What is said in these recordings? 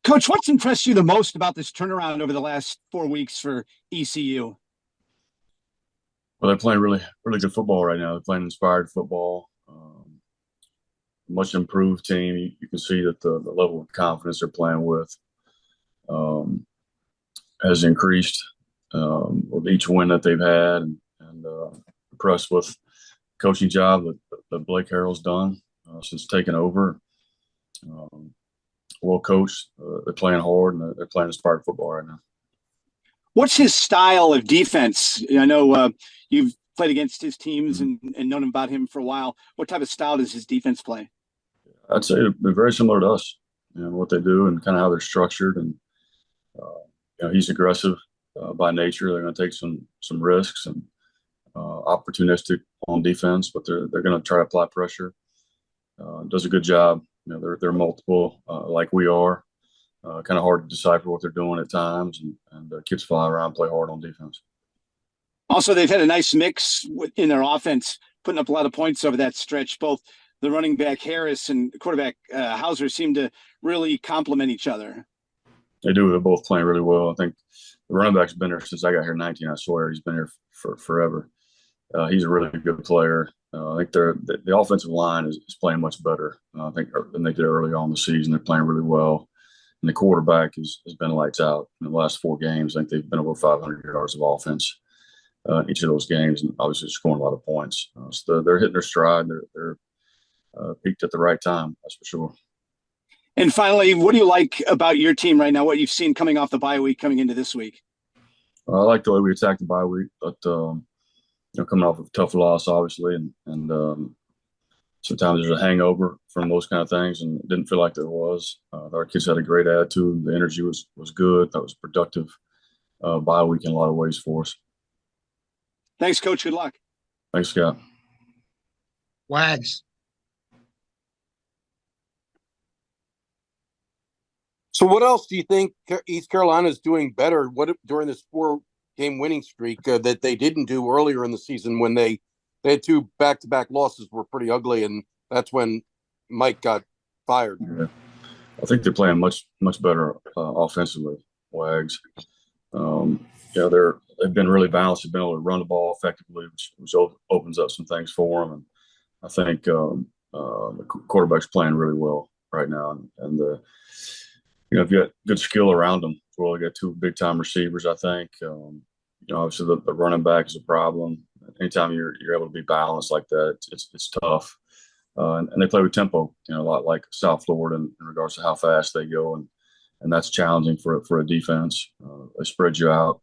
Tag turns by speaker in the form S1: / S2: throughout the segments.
S1: Coach, what's impressed you the most about this turnaround over the last 4 weeks for ECU?
S2: Well, they're playing really good football right now. They're playing inspired football. Much improved team. You can see that the level of confidence they're playing with um, has increased with each win that they've had, and impressed with the coaching job that Blake Harrell's done since taking over. Um, well coached. They're playing hard, and they're playing inspired football right now.
S1: What's his style of defense? I know you've played against his teams
S2: Mhm.
S1: and known about him for a while. What type of style does his defense play?
S2: I'd say they're very similar to us, what they do and kind of how they're structured. And he's aggressive by nature. They're going to take some risks and opportunistic on defense, but they're going to try to apply pressure. Does a good job. They're multiple like we are. Kind of hard to decipher what they're doing at times, and kids fly around, play hard on defense.
S1: Also, they've had a nice mix in their offense, putting up a lot of points over that stretch. Both the running back Harris and quarterback Hauser seem to really complement each other.
S2: They do. They're both playing really well. I think the running back's been here since I got here in 19. I swear he's been here for forever. He's a really good player. I think the offensive line is playing much better. I think than they did early on in the season. They're playing really well, and the quarterback has been lights out in the last 4 games. I think they've been over 500 yards of offense each of those games, and obviously scoring a lot of points. So they're hitting their stride. They're peaked at the right time. That's for sure.
S1: And finally, what do you like about your team right now? What you've seen coming off the bye week, coming into this week?
S2: I like the way we attacked the bye week, but coming off of a tough loss, obviously, and sometimes there's a hangover from those kind of things, and it didn't feel like there was. Our kids had a great attitude. The energy was good. That was productive bye week in a lot of ways for us.
S1: Thanks, Coach. Good luck.
S2: Thanks, Scott.
S3: Wags.
S4: So, what else do you think East Carolina is doing better? What during this 4-game winning streak that they didn't do earlier in the season when they had 2 back-to-back losses were pretty ugly, and that's when Mike got fired.
S2: Yeah. I think they're playing much better offensively. Wags. They've been really balanced. They've been able to run the ball effectively, which opens up some things for them. And I think the quarterback's playing really well right now, and if you got good skill around them, well, you got 2 big time receivers. I think obviously the running back is a problem. Anytime you're able to be balanced like that, it's tough. And they play with tempo, a lot like South Florida in regards to how fast they go, and that's challenging for a defense. They spread you out,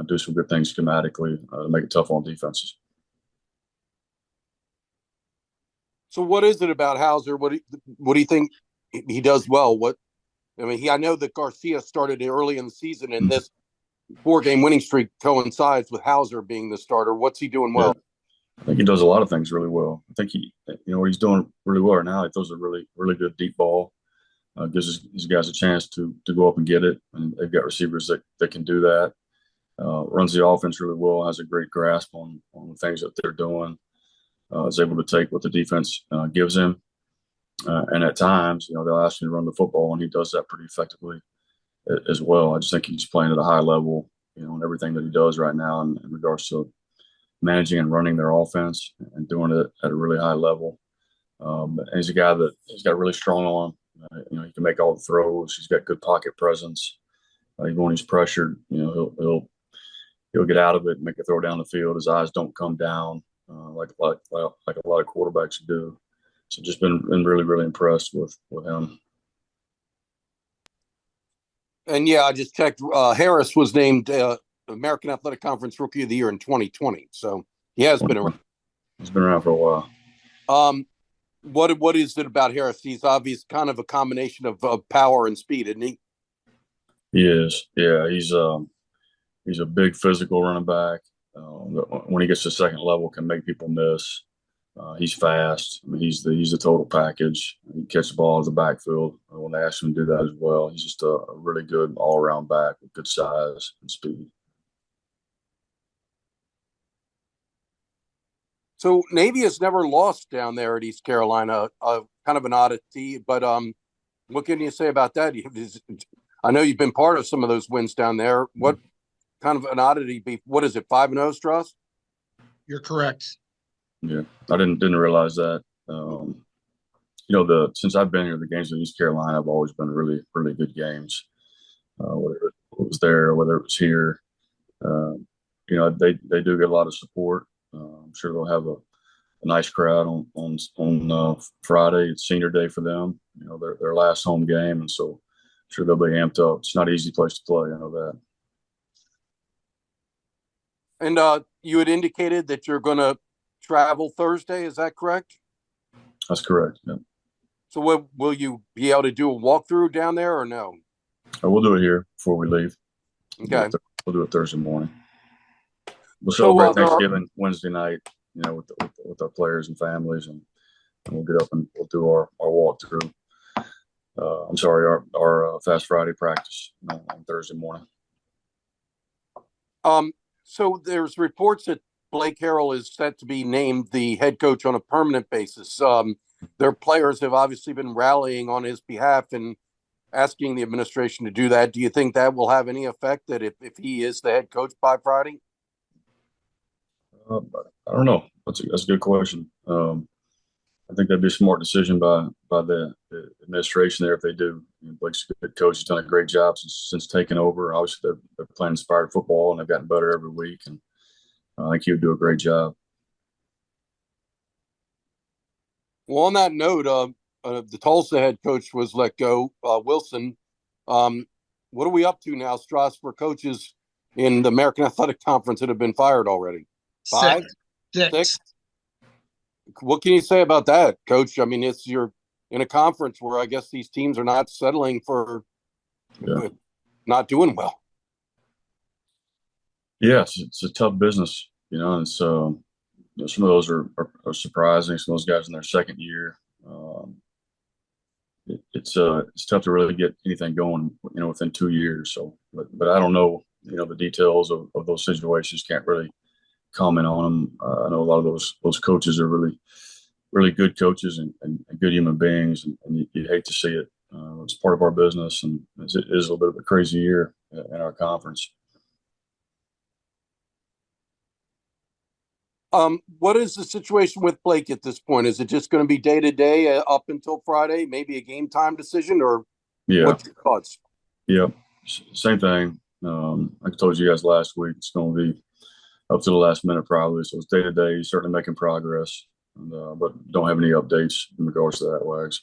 S2: do some good things schematically, make it tough on defenses.
S4: So, what is it about Hauser? What do you think he does well? I know that Garcia started early in the season, and this 4-game winning streak coincides with Hauser being the starter. What's he doing well?
S2: I think he does a lot of things really well. I think what he's doing really well right now. He throws a really good deep ball. Gives his guys a chance to go up and get it, and they've got receivers that can do that. Runs the offense really well. Has a great grasp on the things that they're doing. Is able to take what the defense gives him, and at times, they'll ask him to run the football, and he does that pretty effectively as well. I just think he's playing at a high level, in everything that he does right now in regards to managing and running their offense and doing it at a really high level. And he's a guy that he's got a really strong arm. He can make all the throws. He's got good pocket presence. Even when he's pressured, he'll get out of it and make a throw down the field. His eyes don't come down like a lot of quarterbacks do. So just been really impressed with him.
S4: And yeah, I just checked. Harris was named American Athletic Conference Rookie of the Year in 2020. So he has been around.
S2: He's been around for a while.
S4: What is it about Harris? He's obvious, kind of a combination of power and speed, isn't he?
S2: He is. Yeah, he's a big physical running back. When he gets to second level, can make people miss. He's fast. He's the total package. He catches the ball in the backfield when they ask him to do that as well. He's just a really good all-around back with good size and speed.
S4: So Navy has never lost down there at East Carolina. Kind of an oddity, but What can you say about that? I know you've been part of some of those wins down there. What kind of an oddity what is it, 5-0, Strauss?
S3: You're correct.
S2: Yeah, I didn't realize that. Since I've been here, the games in East Carolina have always been really, really good games. Whether it was there or whether it was here, they do get a lot of support. I'm sure they'll have a nice crowd on Friday. It's senior day for them. Their last home game, and so I'm sure they'll be amped up. It's not an easy place to play. I know that.
S4: And you had indicated that you're going to travel Thursday. Is that correct?
S2: That's correct. Yeah.
S4: So will you be able to do a walkthrough down there or no?
S2: We'll do it here before we leave.
S4: Okay.
S2: We'll do it Thursday morning. We'll celebrate Thanksgiving Wednesday night, with our players and families, and we'll get up and we'll do our walkthrough. Our Fast Friday practice on Thursday morning.
S4: So there's reports that Blake Harrell is set to be named the head coach on a permanent basis. Their players have obviously been rallying on his behalf and asking the administration to do that. Do you think that will have any effect, that if he is the head coach by Friday?
S2: I don't know. That's a good question. I think that'd be a smart decision by the administration there if they do. Blake's a good coach. He's done a great job since taking over. Obviously, they're playing inspired football, and they've gotten better every week. And I think he would do a great job.
S4: Well, on that note, the Tulsa head coach was let go, Wilson. What are we up to now, Strauss, for coaches in the American Athletic Conference that have been fired already? 5?
S3: Six.
S4: What can you say about that, Coach? I mean, you're in a conference where I guess these teams are not settling for not doing well.
S2: Yeah, it's a tough business, and so some of those are surprising. Some of those guys in their second year. It's tough to really get anything going, within 2 years. So, but I don't know, the details of those situations. Can't really comment on them. I know a lot of those coaches are really, really good coaches and good human beings, and you hate to see it. It's part of our business, and it is a little bit of a crazy year in our conference.
S4: What is the situation with Blake at this point? Is it just going to be day to day up until Friday? Maybe a game time decision, or what's your thoughts?
S2: Yeah, same thing. I told you guys last week, it's going to be up to the last minute probably. So it's day to day, certainly making progress, but don't have any updates in regards to that, Wags.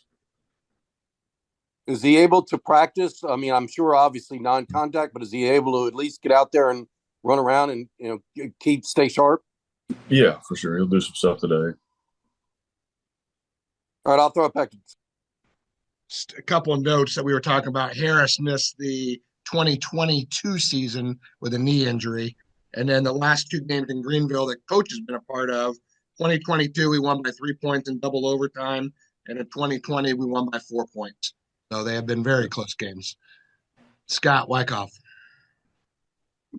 S4: Is he able to practice? I mean, I'm sure obviously non-contact, but is he able to at least get out there and run around and stay sharp?
S2: Yeah, for sure. He'll do some stuff today.
S4: All right, I'll throw it back.
S3: Just a couple of notes that we were talking about. Harris missed the 2022 season with a knee injury. And then the last 2 games in Greenville that coach has been a part of, 2022, we won by 3 points in double overtime. And in 2020, we won by 4 points. So they have been very close games. Scott Wyckoff.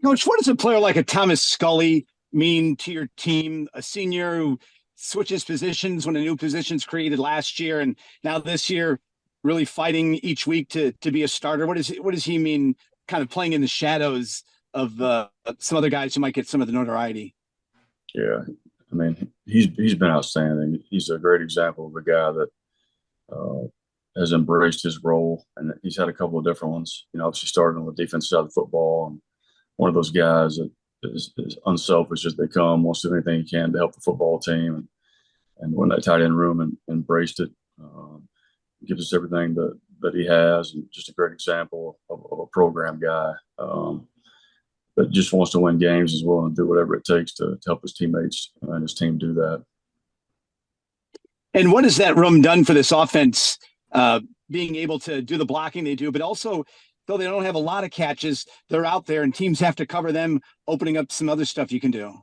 S1: Coach, what does a player like a Thomas Scully mean to your team? A senior who switches positions when a new position's created last year, and now this year really fighting each week to be a starter. What does he mean, kind of playing in the shadows of some other guys who might get some of the notoriety?
S2: Yeah, I mean, he's been outstanding. He's a great example of a guy that has embraced his role, and he's had a couple of different ones. Obviously started on the defensive side of football, and one of those guys that is unselfish as they come, wants to do anything he can to help the football team, and when that tight end room embraced it, gives us everything that he has, and just a great example of a program guy that just wants to win games as well and do whatever it takes to help his teammates and his team do that.
S1: And what has that room done for this offense, being able to do the blocking they do, but also, though they don't have a lot of catches, they're out there and teams have to cover them, opening up some other stuff you can do?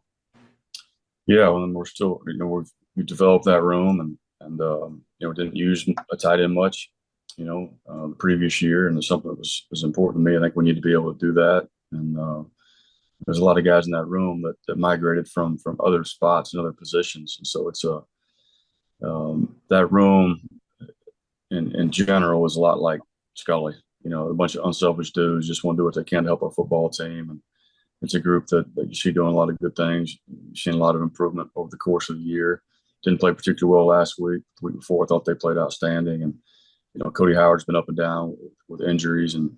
S1: Yeah,
S2: well, and we're still, we developed that room, and didn't use a tight end much, the previous year, and it's something that was important to me. I think we need to be able to do that, and there's a lot of guys in that room that migrated from other spots and other positions, and so it's that room in general is a lot like Scully. You know, a bunch of unselfish dudes just want to do what they can to help our football team. And it's a group that you see doing a lot of good things. You've seen a lot of improvement over the course of the year. Didn't play particularly well last week. The week before, I thought they played outstanding. And, you know, Cody Howard's been up and down with injuries. And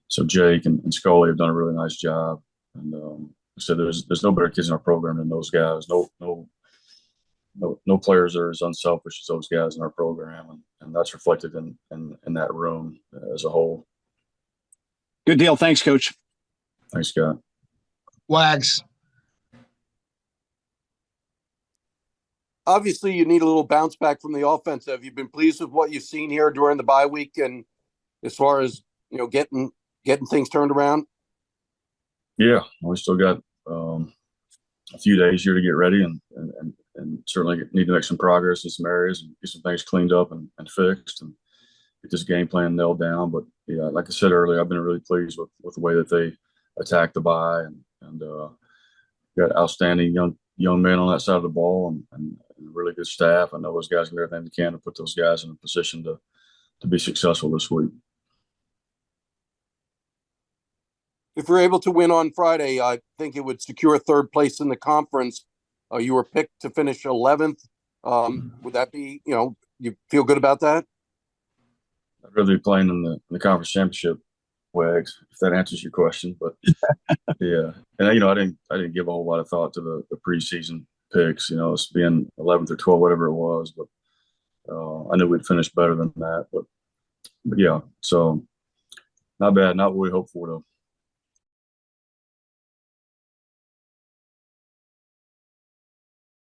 S2: so Jake and Scully have done a really nice job. And so there's no better kids in our program than those guys. No players are as unselfish as those guys in our program. And that's reflected in that room as a whole.
S1: Good deal. Thanks, Coach.
S2: Thanks, Scott.
S3: Wags.
S4: Obviously, you need a little bounce back from the offense. Have you been pleased with what you've seen here during the bye week, and as far as getting things turned around?
S2: Yeah, we still got a few days here to get ready, and certainly need to make some progress in some areas and get some things cleaned up and fixed, and get this game plan nailed down. But yeah, like I said earlier, I've been really pleased with the way that they attacked the bye, and got outstanding young men on that side of the ball, and really good staff. I know those guys do everything they can to put those guys in a position to be successful this week.
S4: If you're able to win on Friday, I think it would secure third place in the conference. You were picked to finish 11th. Would that be, you feel good about that?
S2: I'd rather be playing in the conference championship, Wags, if that answers your question. But yeah, and I didn't give a whole lot of thought to the preseason picks. It's being 11th or 12th, whatever it was. But I knew we'd finish better than that. But yeah, so not bad. Not what we hoped for though.